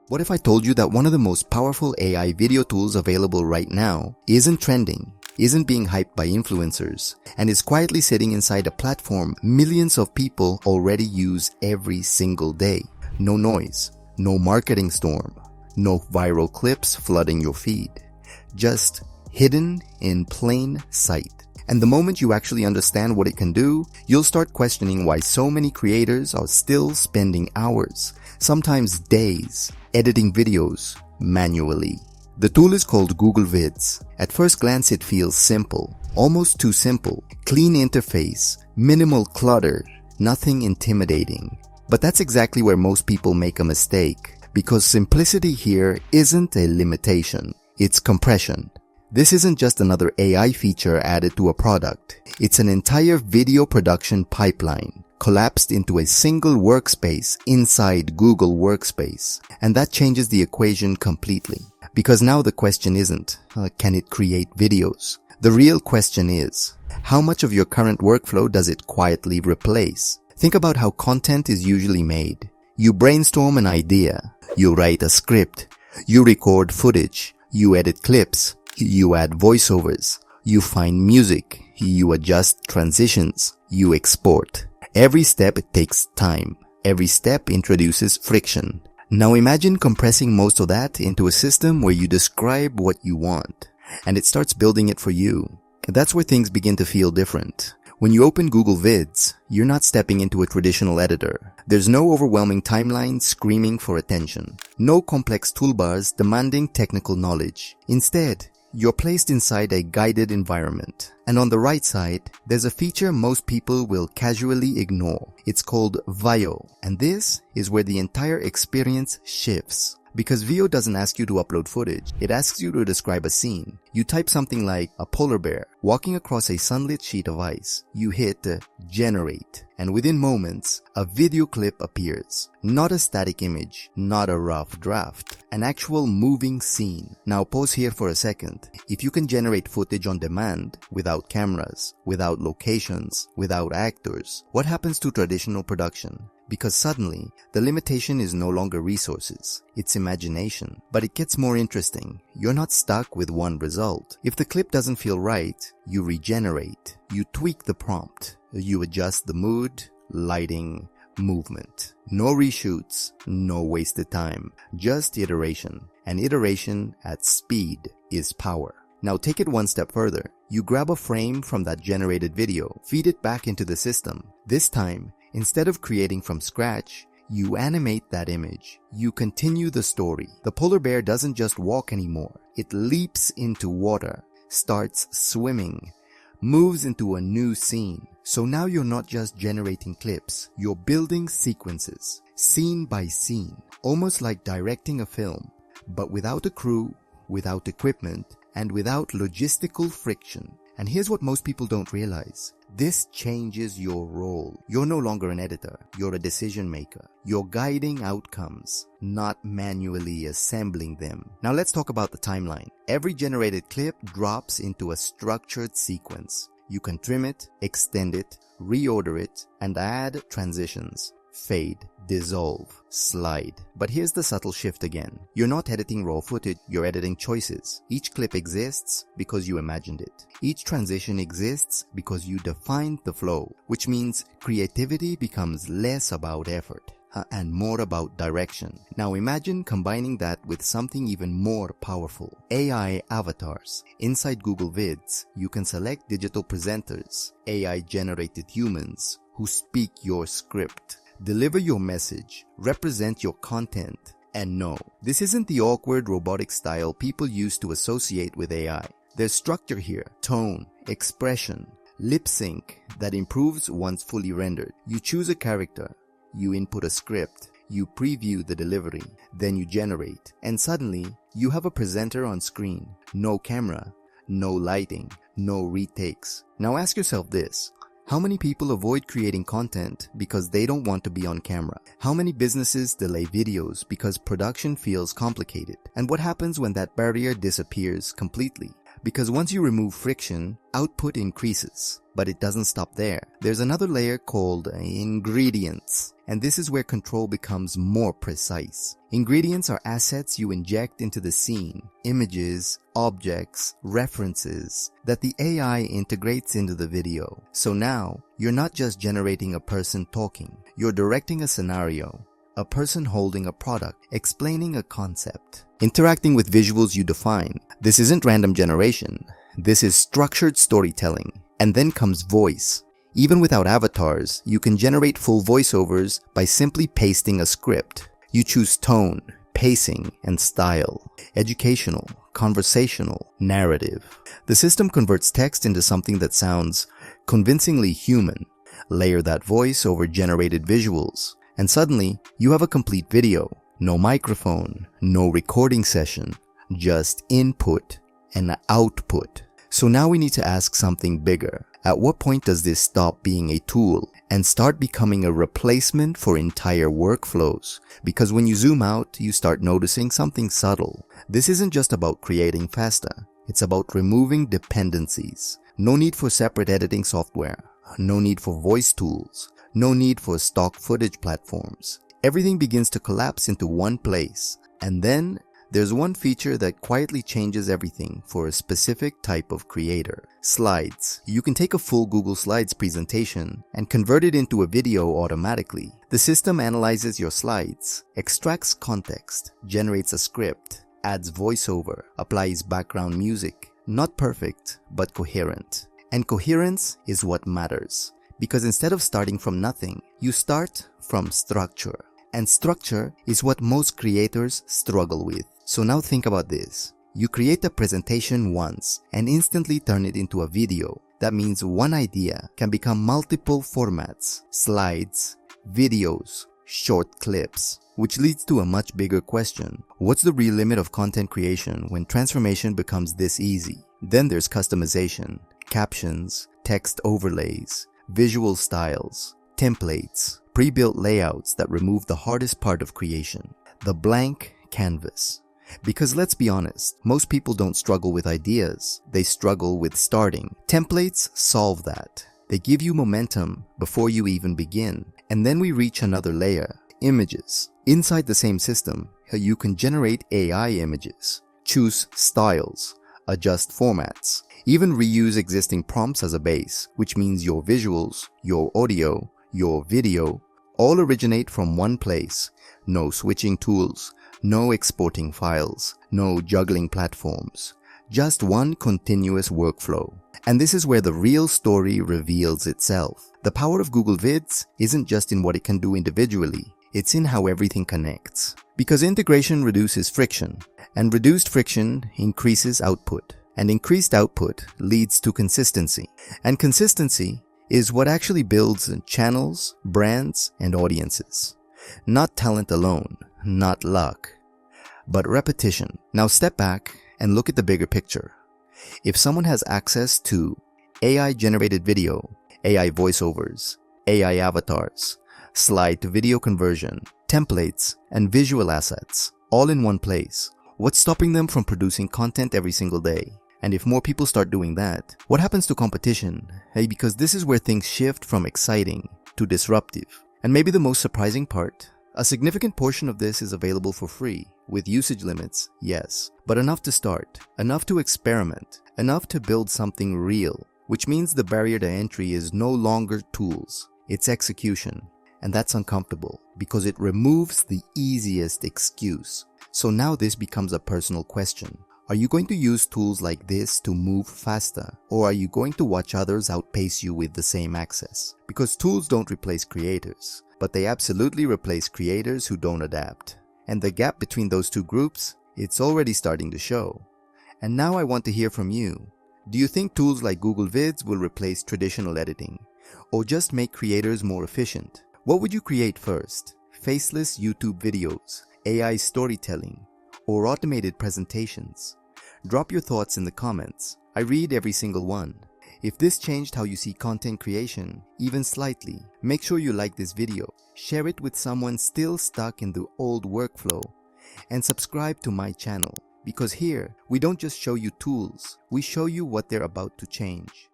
What if I told you that one of the most powerful AI video tools available right now isn't trending, isn't being hyped by influencers, and is quietly sitting inside a platform millions of people already use every single day? No noise, no marketing storm, no viral clips flooding your feed. Just hidden in plain sight. And the moment you actually understand what it can do, you'll start questioning why so many creators are still spending hours, sometimes days, editing videos manually. The tool is called Google Vids. At first glance it feels simple, almost too simple. Clean interface, minimal clutter, nothing intimidating. But that's exactly where most people make a mistake, because simplicity here isn't a limitation, it's compression. This isn't just another AI feature added to a product. It's an entire video production pipeline collapsed into a single workspace inside Google Workspace. And that changes the equation completely. Because now the question isn't, can it create videos? The real question is, how much of your current workflow does it quietly replace? Think about how content is usually made. You brainstorm an idea. You write a script. You record footage. You edit clips. You add voiceovers, you find music, you adjust transitions, you export. Every step takes time. Every step introduces friction. Now imagine compressing most of that into a system where you describe what you want, and it starts building it for you. That's where things begin to feel different. When you open Google Vids, you're not stepping into a traditional editor. There's no overwhelming timeline screaming for attention. No complex toolbars demanding technical knowledge. Instead, you're placed inside a guided environment. And on the right side, there's a feature most people will casually ignore. It's called VIO. And this is where the entire experience shifts. Because VIO doesn't ask you to upload footage, it asks you to describe a scene. You type something like a polar bear walking across a sunlit sheet of ice. You hit generate, and within moments, a video clip appears. Not a static image, not a rough draft, an actual moving scene. Now pause here for a second. If you can generate footage on demand, without cameras, without locations, without actors, what happens to traditional production? Because suddenly, the limitation is no longer resources, it's imagination. But it gets more interesting. You're not stuck with one result. If the clip doesn't feel right, you regenerate. You tweak the prompt. You adjust the mood, lighting, movement. No reshoots, no wasted time. Just iteration. And iteration at speed is power. Now take it one step further. You grab a frame from that generated video, feed it back into the system. This time, instead of creating from scratch, you animate that image. You continue the story. The polar bear doesn't just walk anymore. It leaps into water, starts swimming, moves into a new scene. So now you're not just generating clips, you're building sequences, scene by scene, almost like directing a film, but without a crew, without equipment, and without logistical friction. And here's what most people don't realize. This changes your role. You're no longer an editor. You're a decision maker. You're guiding outcomes, not manually assembling them. Now let's talk about the timeline. Every generated clip drops into a structured sequence. You can trim it, extend it, reorder it, and add transitions. Fade, dissolve, slide. But here's the subtle shift again. You're not editing raw footage, you're editing choices. Each clip exists because you imagined it. Each transition exists because you defined the flow, which means creativity becomes less about effort and more about direction. Now imagine combining that with something even more powerful. AI avatars. Inside Google Vids, you can select digital presenters, AI-generated humans who speak your script. Deliver your message, represent your content, and no, this isn't the awkward robotic style people used to associate with AI. There's structure here, tone, expression, lip sync that improves once fully rendered. You choose a character, you input a script, you preview the delivery, then you generate, and suddenly you have a presenter on screen. No camera, no lighting, no retakes. Now ask yourself this. How many people avoid creating content because they don't want to be on camera? How many businesses delay videos because production feels complicated? And what happens when that barrier disappears completely? Because once you remove friction, output increases. But it doesn't stop there. There's another layer called ingredients. And this is where control becomes more precise. Ingredients are assets you inject into the scene, images, objects, references that the AI integrates into the video. So now, you're not just generating a person talking, you're directing a scenario, a person holding a product, explaining a concept, interacting with visuals you define. This isn't random generation. This is structured storytelling. And then comes voice. Even without avatars, you can generate full voiceovers by simply pasting a script. You choose tone, pacing, and style, educational, conversational, narrative. The system converts text into something that sounds convincingly human. Layer that voice over generated visuals, and suddenly you have a complete video. No microphone, no recording session, just input and output. So now we need to ask something bigger. At what point does this stop being a tool and start becoming a replacement for entire workflows? Because when you zoom out, you start noticing something subtle. This isn't just about creating faster. It's about removing dependencies. No need for separate editing software. No need for voice tools. No need for stock footage platforms. Everything begins to collapse into one place. And then there's one feature that quietly changes everything for a specific type of creator. Slides. You can take a full Google Slides presentation and convert it into a video automatically. The system analyzes your slides, extracts context, generates a script, adds voiceover, applies background music. Not perfect, but coherent. And coherence is what matters. Because instead of starting from nothing, you start from structure. And structure is what most creators struggle with. So now think about this. You create a presentation once and instantly turn it into a video. That means one idea can become multiple formats, slides, videos, short clips, which leads to a much bigger question. What's the real limit of content creation when transformation becomes this easy? Then there's customization, captions, text overlays, visual styles, templates, pre-built layouts that remove the hardest part of creation, the blank canvas. Because let's be honest, most people don't struggle with ideas, they struggle with starting. Templates solve that. They give you momentum before you even begin. And then we reach another layer, images. Inside the same system, you can generate AI images, choose styles, adjust formats, even reuse existing prompts as a base, which means your visuals, your audio, your video, all originate from one place. No switching tools, no exporting files, no juggling platforms. Just one continuous workflow. And this is where the real story reveals itself. The power of Google Vids isn't just in what it can do individually, it's in how everything connects. Because integration reduces friction, and reduced friction increases output. And increased output leads to consistency. And consistency is what actually builds channels, brands, and audiences. Not talent alone, not luck, but repetition. Now step back and look at the bigger picture. If someone has access to AI-generated video, AI voiceovers, AI avatars, slide-to-video conversion, templates, and visual assets, all in one place, what's stopping them from producing content every single day? And if more people start doing that, what happens to competition? Hey, because this is where things shift from exciting to disruptive. And maybe the most surprising part, a significant portion of this is available for free, with usage limits, yes, but enough to start, enough to experiment, enough to build something real, which means the barrier to entry is no longer tools, it's execution. And that's uncomfortable because it removes the easiest excuse. So now this becomes a personal question. Are you going to use tools like this to move faster? Or are you going to watch others outpace you with the same access? Because tools don't replace creators, but they absolutely replace creators who don't adapt. And the gap between those two groups, it's already starting to show. And now I want to hear from you. Do you think tools like Google Vids will replace traditional editing? Or just make creators more efficient? What would you create first? Faceless YouTube videos, AI storytelling, or automated presentations? Drop your thoughts in the comments. I read every single one. If this changed how you see content creation, even slightly, make sure you like this video, share it with someone still stuck in the old workflow, and subscribe to my channel. Because here, we don't just show you tools, we show you what they're about to change.